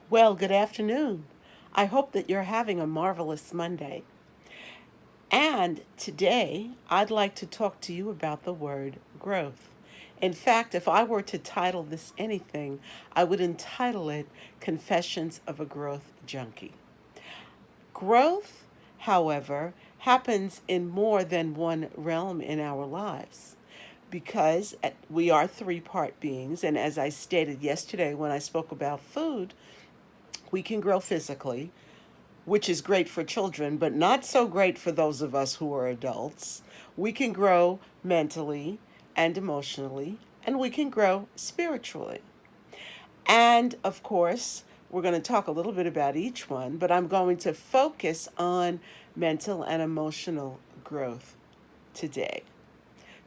Well, good afternoon. I hope that you're having a marvelous Monday. And today, I'd like to talk to you about the word growth. In fact, if I were to title this anything, I would entitle it Confessions of a Growth Junkie. Growth, however, happens in more than one realm in our lives because we are three-part beings. And as I stated yesterday when I spoke about food, we can grow physically, which is great for children, but not so great for those of us who are adults. We can grow mentally and emotionally, and we can grow spiritually. And of course, we're going to talk a little bit about each one, but I'm going to focus on mental and emotional growth today.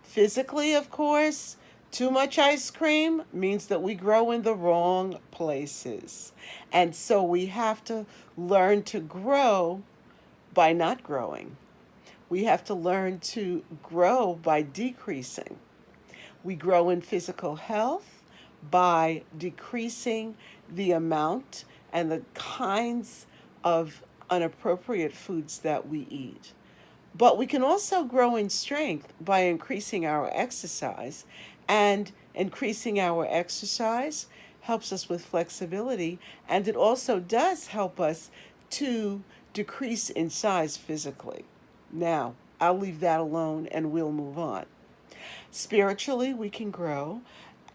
Physically, of course, too much ice cream means that we grow in the wrong places. And so we have to learn to grow by not growing. We have to learn to grow by decreasing. We grow in physical health by decreasing the amount and the kinds of inappropriate foods that we eat. But we can also grow in strength by increasing our exercise, and increasing our exercise helps us with flexibility, and it also does help us to decrease in size physically. Now, I'll leave that alone and we'll move on. Spiritually, we can grow,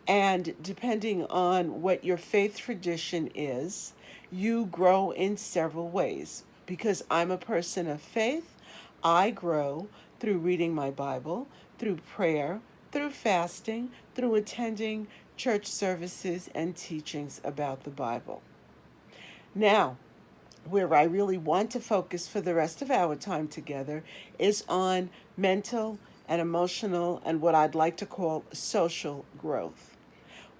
and depending on what your faith tradition is, you grow in several ways. Because I'm a person of faith, I grow through reading my Bible, through prayer, through fasting, through attending church services and teachings about the Bible. Now, where I really want to focus for the rest of our time together is on mental and emotional and what I'd like to call social growth.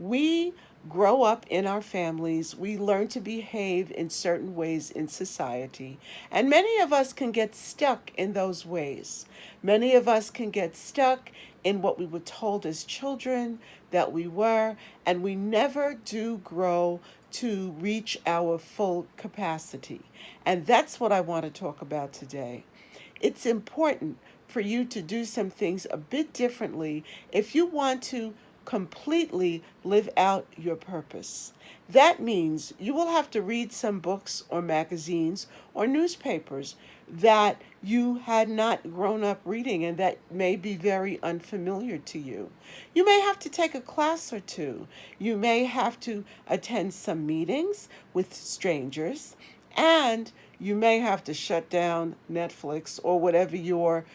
We grow up in our families, we learn to behave in certain ways in society, and many of us can get stuck in those ways. Many of us can get stuck in what we were told as children that we were, and we never do grow to reach our full capacity. And that's what I want to talk about today. It's important for you to do some things a bit differently if you want to completely live out your purpose. That means you will have to read some books or magazines or newspapers that you had not grown up reading and that may be very unfamiliar to you. You may have to take a class or two. You may have to attend some meetings with strangers, and you may have to shut down Netflix or whatever your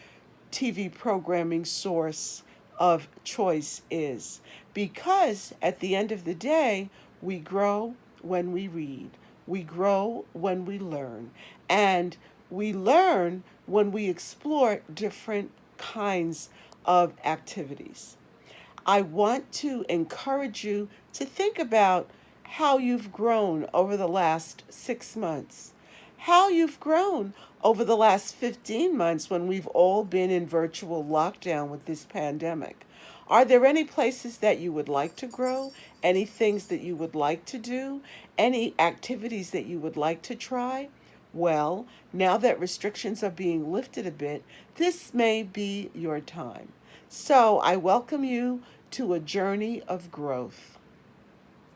TV programming source of choice is. Because at the end of the day, we grow when we read, we grow when we learn, and we learn when we explore different kinds of activities. I want to encourage you to think about how you've grown over the last 6 months, how you've grown over the last 15 months when we've all been in virtual lockdown with this pandemic. Are there any places that you would like to grow? Any things that you would like to do? Any activities that you would like to try? Well, now that restrictions are being lifted a bit, this may be your time. So I welcome you to a journey of growth.